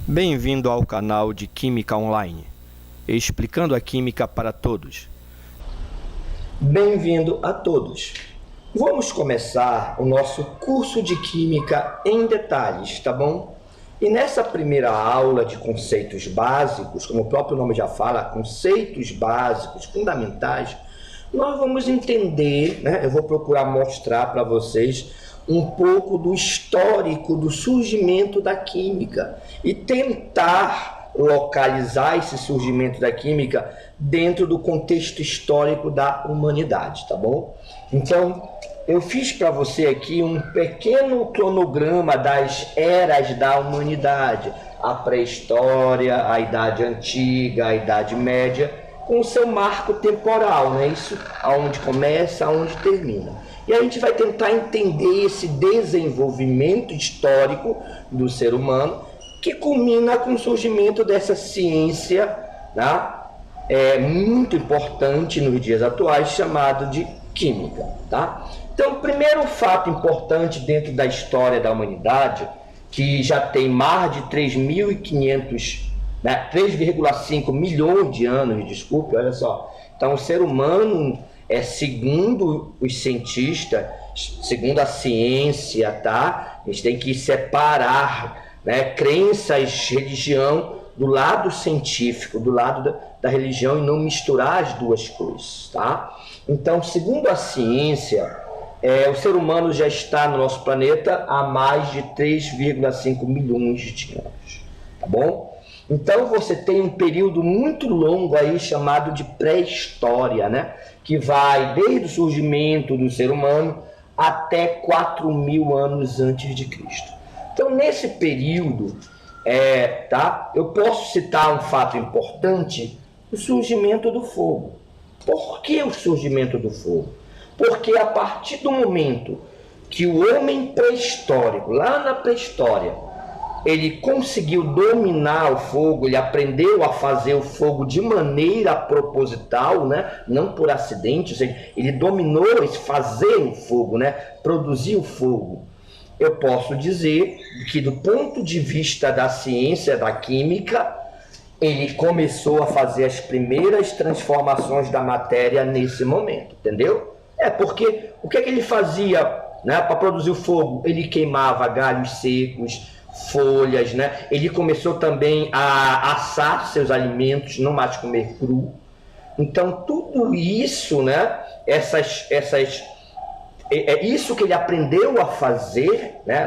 Bem-vindo ao canal de Química Online, explicando a química para todos. Bem-vindo a todos. Vamos começar o nosso curso de Química em detalhes, tá bom? E nessa primeira aula de conceitos básicos, como o próprio nome já fala, conceitos básicos, fundamentais, nós vamos entender, né? Eu vou procurar mostrar para vocês um pouco do histórico do surgimento da química e tentar localizar esse surgimento da química dentro do contexto histórico da humanidade, tá bom? Então, eu fiz para você aqui um pequeno cronograma das eras da humanidade, a pré-história, a Idade Antiga, a Idade Média, com o seu marco temporal, né? Isso aonde começa, aonde termina. E a gente vai tentar entender esse desenvolvimento histórico do ser humano, que culmina com o surgimento dessa ciência, né? Muito importante nos dias atuais, chamado de química, tá? Então, o primeiro fato importante dentro da história da humanidade, que já tem mais de 3.500, né, 3,5 milhões de anos, desculpe, olha só. Então, o ser humano, segundo os cientistas, segundo a ciência, tá? A gente tem que separar, né, crenças, religião, do lado científico, do lado da religião, e não misturar as duas coisas, tá? Então, segundo a ciência, o ser humano já está no nosso planeta há mais de 3,5 milhões de anos, tá bom? Então, você tem um período muito longo aí chamado de pré-história, né? Que vai desde o surgimento do ser humano até 4.000 anos antes de Cristo. Então, nesse período, tá? Eu posso citar um fato importante, o surgimento do fogo. Por que o surgimento do fogo? Porque a partir do momento que o homem pré-histórico, lá na pré-história, ele conseguiu dominar o fogo, ele aprendeu a fazer o fogo de maneira proposital, né? Não por acidente, ou seja, ele dominou esse fazer o fogo, né? Produzir o fogo. Eu posso dizer que, do ponto de vista da ciência, da química, ele começou a fazer as primeiras transformações da matéria nesse momento, entendeu? Porque o que ele fazia, né, para produzir o fogo? Ele queimava galhos secos, folhas, né? Ele começou também a assar seus alimentos, não mais comer cru. Então, tudo isso, né, isso que ele aprendeu a fazer, né,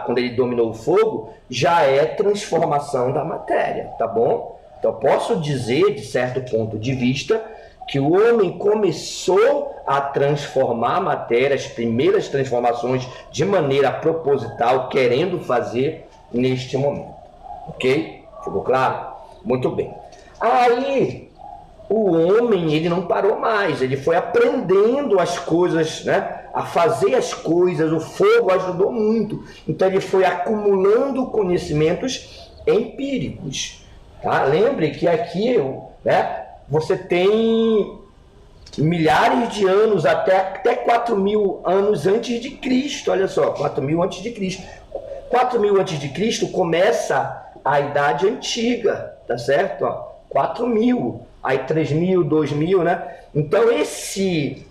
quando ele dominou o fogo, já é transformação da matéria, tá bom? Então, posso dizer, de certo ponto de vista, que o homem começou a transformar a matéria, as primeiras transformações de maneira proposital, querendo fazer neste momento. Ok? Ficou claro? Muito bem. Aí, o homem, ele não parou mais, ele foi aprendendo as coisas, né? A fazer as coisas, o fogo ajudou muito. Então, ele foi acumulando conhecimentos empíricos. Tá? Lembre que aqui, né, você tem milhares de anos, até 4.000 anos antes de Cristo, olha só, 4.000 antes de Cristo. 4.000 antes de Cristo começa a Idade Antiga, tá certo? 4.000, aí 3.000, 2.000, né? Então esse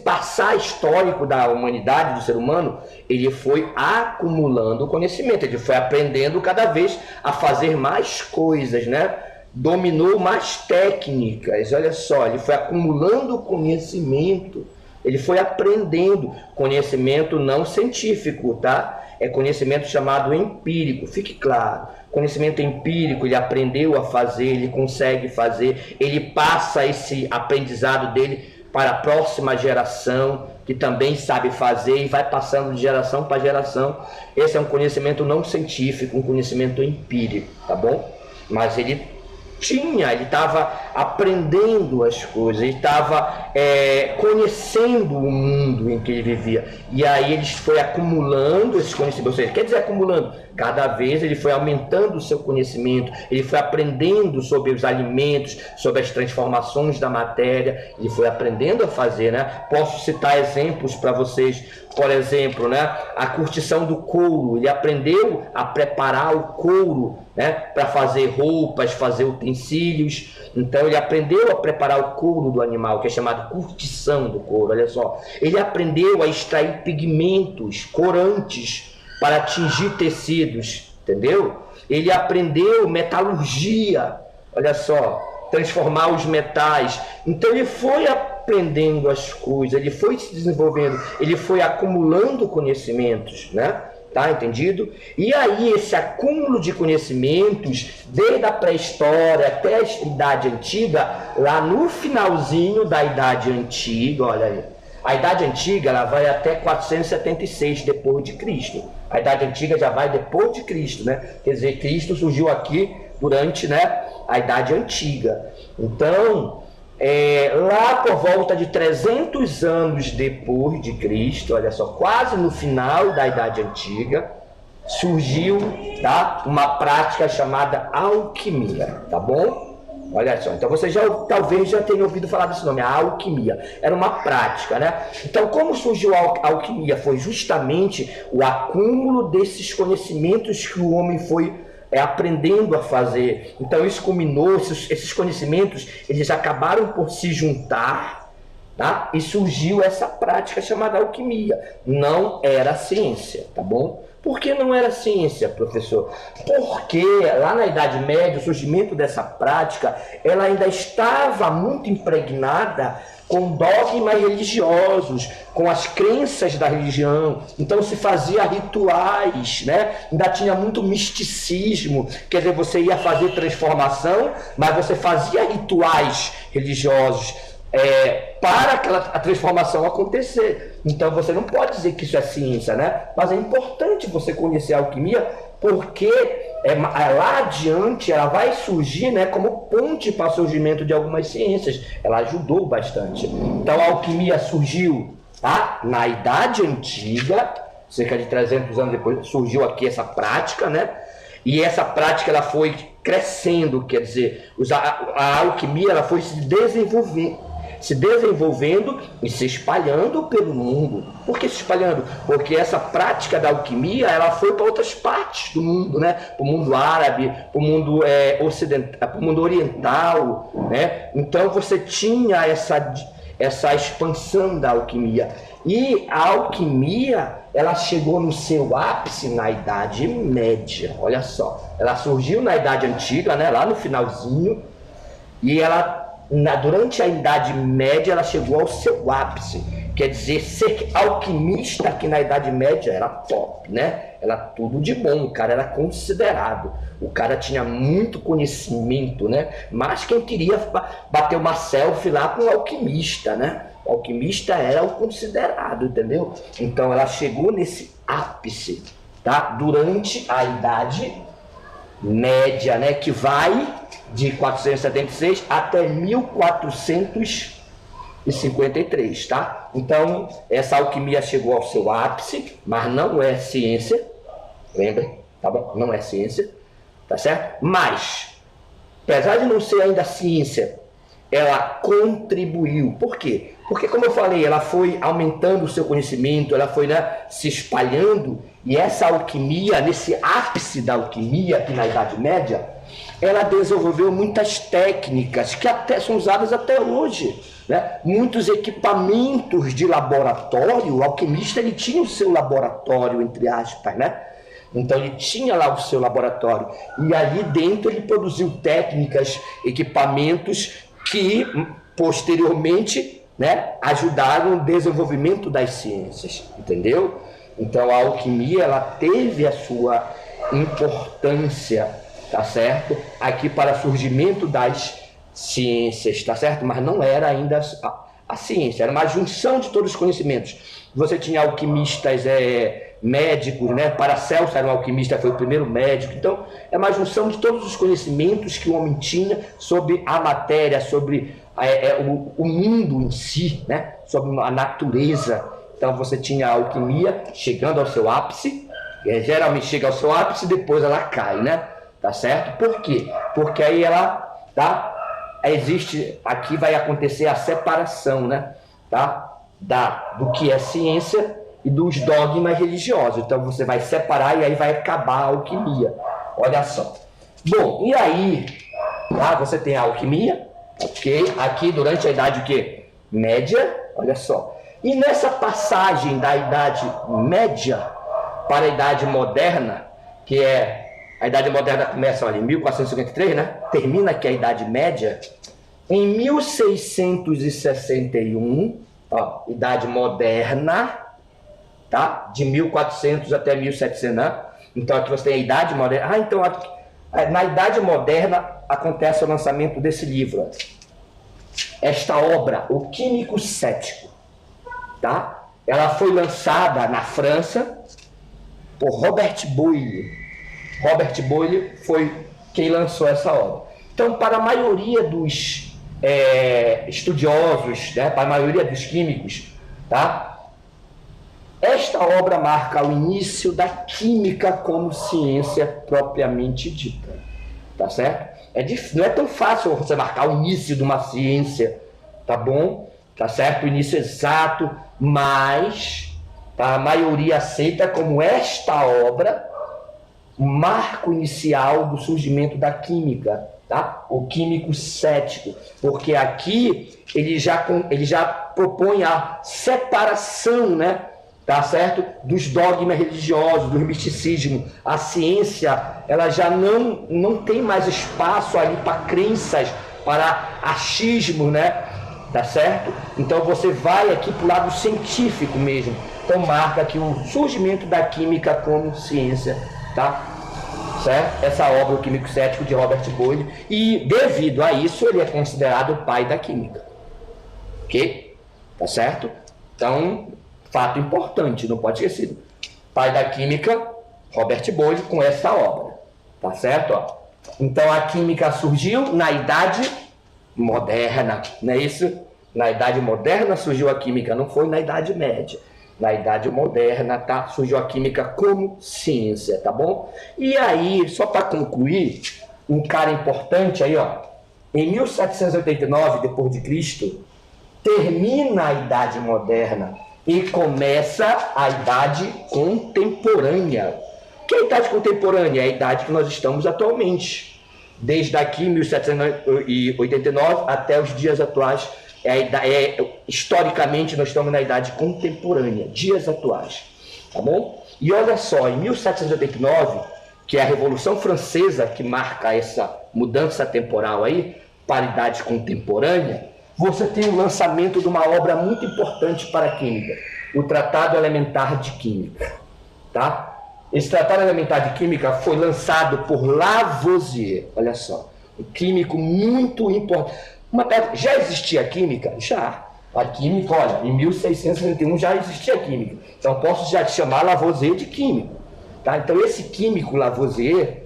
passar histórico da humanidade, do ser humano, ele foi acumulando conhecimento, ele foi aprendendo cada vez a fazer mais coisas, né? Dominou mais técnicas, olha só, ele foi acumulando conhecimento, ele foi aprendendo conhecimento não científico, tá? É conhecimento chamado empírico, fique claro. Conhecimento empírico, ele aprendeu a fazer, ele consegue fazer, ele passa esse aprendizado dele para a próxima geração, que também sabe fazer, e vai passando de geração para geração. Esse é um conhecimento não científico, um conhecimento empírico, tá bom? Mas ele estava aprendendo as coisas, ele estava conhecendo o mundo em que ele vivia. E aí ele foi acumulando esses conhecimentos, ou seja, quer dizer acumulando, cada vez ele foi aumentando o seu conhecimento, ele foi aprendendo sobre os alimentos, sobre as transformações da matéria, ele foi aprendendo a fazer, né? Posso citar exemplos para vocês, por exemplo, né? A curtição do couro. Ele aprendeu a preparar o couro, né? Para fazer roupas, fazer utensílios. Então ele aprendeu a preparar o couro do animal, que é chamado curtição do couro. Olha só, ele aprendeu a extrair pigmentos, corantes para atingir tecidos, entendeu? Ele aprendeu metalurgia, olha só, transformar os metais. Então ele foi aprendendo as coisas, ele foi se desenvolvendo, ele foi acumulando conhecimentos, né? Tá entendido? E aí esse acúmulo de conhecimentos, desde a pré-história até a Idade Antiga, lá no finalzinho da Idade Antiga, olha aí, a Idade Antiga ela vai até 476 depois de Cristo. A Idade Antiga já vai depois de Cristo, né? Quer dizer, Cristo surgiu aqui durante, né, a Idade Antiga. Então, lá por volta de 300 anos depois de Cristo, olha só, quase no final da Idade Antiga, surgiu, tá, uma prática chamada alquimia, tá bom? Olha só, então você talvez já tenha ouvido falar desse nome, a alquimia. Era uma prática, né? Então, como surgiu a alquimia? Foi justamente o acúmulo desses conhecimentos que o homem foi aprendendo a fazer. Então, isso culminou, esses conhecimentos, eles acabaram por se juntar, tá? E surgiu essa prática chamada alquimia. Não era ciência, tá bom? Por que não era ciência, professor? Porque lá na Idade Média, o surgimento dessa prática, ela ainda estava muito impregnada com dogmas religiosos, com as crenças da religião. Então se fazia rituais, né? Ainda tinha muito misticismo, quer dizer, você ia fazer transformação, mas você fazia rituais religiosos para a transformação acontecer. Então você não pode dizer que isso é ciência, né? Mas é importante você conhecer a alquimia, porque lá adiante ela vai surgir, né, como ponte para o surgimento de algumas ciências. Ela ajudou bastante. Então a alquimia surgiu, tá, na Idade Antiga, cerca de 300 anos depois surgiu aqui essa prática, né? E essa prática ela foi crescendo, quer dizer, a alquimia ela foi se desenvolvendo e se espalhando pelo mundo. Por que se espalhando? Porque essa prática da alquimia ela foi para outras partes do mundo, né? Para o mundo árabe, para o mundo ocidental, para o mundo oriental, né? Então você tinha essa expansão da alquimia. E a alquimia ela chegou no seu ápice na Idade Média. Olha só, ela surgiu na Idade Antiga, né? Lá no finalzinho, e durante a Idade Média ela chegou ao seu ápice. Quer dizer, ser alquimista aqui na Idade Média era top, né? Era tudo de bom, o cara era considerado. O cara tinha muito conhecimento, né? Mas quem queria bater uma selfie lá com o alquimista, né? O alquimista era o considerado, entendeu? Então ela chegou nesse ápice, tá? Durante a Idade Média, né? Que vai de 476 até 1453, tá? Então, essa alquimia chegou ao seu ápice, mas não é ciência, lembrem, tá bom? Não é ciência, tá certo? Mas, apesar de não ser ainda ciência, ela contribuiu. Por quê? Porque, como eu falei, ela foi aumentando o seu conhecimento, ela foi, né, se espalhando, e essa alquimia, nesse ápice da alquimia, aqui na Idade Média, ela desenvolveu muitas técnicas que até são usadas até hoje, né? Muitos equipamentos de laboratório. O alquimista ele tinha o seu laboratório, entre aspas, né? Então ele tinha lá o seu laboratório e ali dentro ele produziu técnicas, equipamentos que posteriormente, né, ajudaram no desenvolvimento das ciências, entendeu? Então a alquimia ela teve a sua importância, tá certo? Aqui para o surgimento das ciências, tá certo? Mas não era ainda a ciência, era uma junção de todos os conhecimentos. Você tinha alquimistas médicos, né? Paracelso era um alquimista, foi o primeiro médico. Então, é uma junção de todos os conhecimentos que o homem tinha sobre a matéria, sobre o mundo em si, né? Sobre a natureza. Então, você tinha a alquimia chegando ao seu ápice, geralmente chega ao seu ápice e depois ela cai, né? Tá certo? Por quê? Porque aí ela, tá? Aqui vai acontecer a separação, né? Tá? Do que é ciência e dos dogmas religiosos. Então você vai separar e aí vai acabar a alquimia. Olha só. Bom, e aí, tá? Você tem a alquimia, ok? Aqui durante a Idade o quê? Média, olha só. E nessa passagem da Idade Média para a Idade Moderna, que é a Idade Moderna começa ali, em 1453, né? Termina aqui a Idade Média. Em 1661, ó, Idade Moderna, tá? De 1400 até 1700, né? Então aqui você tem a Idade Moderna. Então na Idade Moderna acontece o lançamento desse livro. Esta obra, O Químico Cético, tá? Ela foi lançada na França por Robert Boyle. Robert Boyle foi quem lançou essa obra. Então, para a maioria dos estudiosos, né, para a maioria dos químicos, tá? Esta obra marca o início da química como ciência propriamente dita, tá certo? Não é tão fácil você marcar o início de uma ciência, tá bom? Tá certo? O início exato, mas tá, a maioria aceita como esta obra o marco inicial do surgimento da química, tá? O químico cético, porque aqui ele já propõe a separação, né? Tá certo? Dos dogmas religiosos, do misticismo. A ciência, ela já não tem mais espaço ali para crenças, para achismo, né? Tá certo? Então você vai aqui para o lado científico mesmo. Então marca aqui o surgimento da química como ciência, tá? Certo? Essa obra, O Químico Cético, de Robert Boyle. E devido a isso, ele é considerado o pai da química. Ok? Tá certo? Então, fato importante, não pode esquecer. Pai da química, Robert Boyle, com essa obra. Tá certo? Ó. Então a química surgiu na Idade Moderna, não é isso? Na Idade Moderna surgiu a química, não foi na Idade Média. Na Idade Moderna, tá? Surgiu a química como ciência, tá bom? E aí, só para concluir, um cara importante aí, ó. Em 1789 d.C., termina a Idade Moderna e começa a Idade Contemporânea. Que é a Idade Contemporânea? É a idade que nós estamos atualmente. Desde aqui, 1789, até os dias atuais. Historicamente, nós estamos na Idade Contemporânea, dias atuais. Tá bom? E olha só, em 1789, que é a Revolução Francesa, que marca essa mudança temporal aí, para a Idade Contemporânea, você tem o lançamento de uma obra muito importante para a química, o Tratado Elementar de Química. Tá? Esse Tratado Elementar de Química foi lançado por Lavoisier, olha só, um químico muito importante. Já existia química? Já. A química, olha, em 1661 já existia química. Então posso já te chamar Lavoisier de químico. Tá? Então esse químico Lavoisier,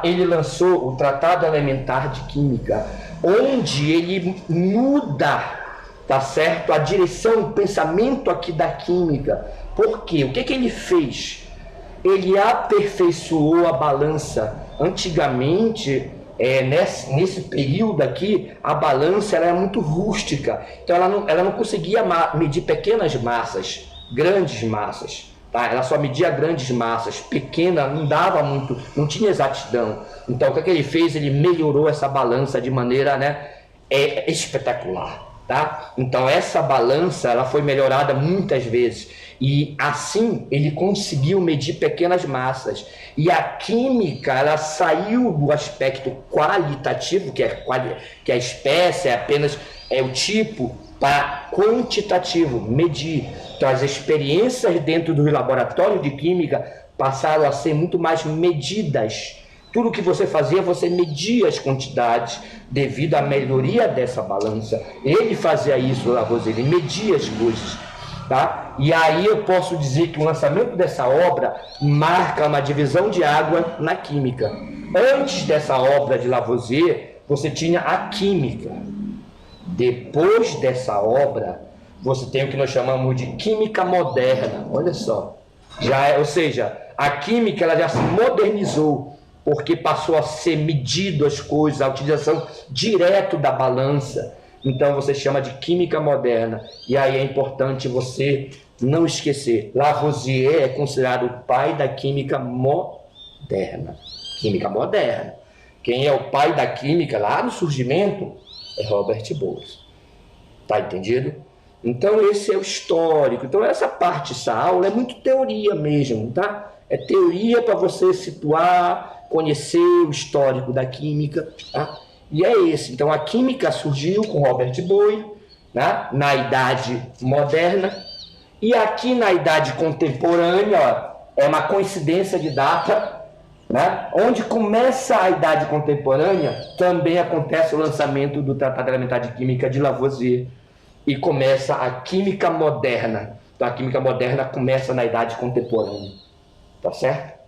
ele lançou o Tratado Elementar de Química, onde ele muda, tá certo, a direção, o pensamento aqui da química. Por quê? O que ele fez? Ele aperfeiçoou a balança. Antigamente, nesse período aqui, a balança era muito rústica. Então ela não conseguia medir pequenas massas, grandes massas. Tá? Ela só media grandes massas, pequena não dava muito, não tinha exatidão. Então o que ele fez? Ele melhorou essa balança de maneira, né, espetacular. Tá? Então essa balança ela foi melhorada muitas vezes e assim ele conseguiu medir pequenas massas. E a química ela saiu do aspecto qualitativo, que é a espécie, é apenas o tipo, para quantitativo, medir. Então as experiências dentro do laboratório de química passaram a ser muito mais medidas. Tudo que você fazia, você media as quantidades devido à melhoria dessa balança. Ele fazia isso, Lavoisier, ele media as coisas. Tá? E aí eu posso dizer que o lançamento dessa obra marca uma divisão de água na química. Antes dessa obra de Lavoisier, você tinha a química. Depois dessa obra, você tem o que nós chamamos de química moderna. Olha só. Ou seja, a química ela já se modernizou, porque passou a ser medido as coisas, a utilização direto da balança. Então você chama de química moderna. E aí é importante você não esquecer, Lavoisier é considerado o pai da química moderna. Química moderna. Quem é o pai da química lá no surgimento é Robert Boyle. Tá entendido? Então esse é o histórico. Então essa parte dessa aula é muito teoria mesmo, tá? É teoria para você situar, conhecer o histórico da química, tá? E é esse. Então a química surgiu com Robert Boyle, né? Na Idade Moderna, e aqui na Idade Contemporânea, ó, é uma coincidência de data, né? Onde começa a Idade Contemporânea, também acontece o lançamento do Tratado Elementar de Química de Lavoisier, e começa a química moderna. Então a química moderna começa na Idade Contemporânea, tá certo?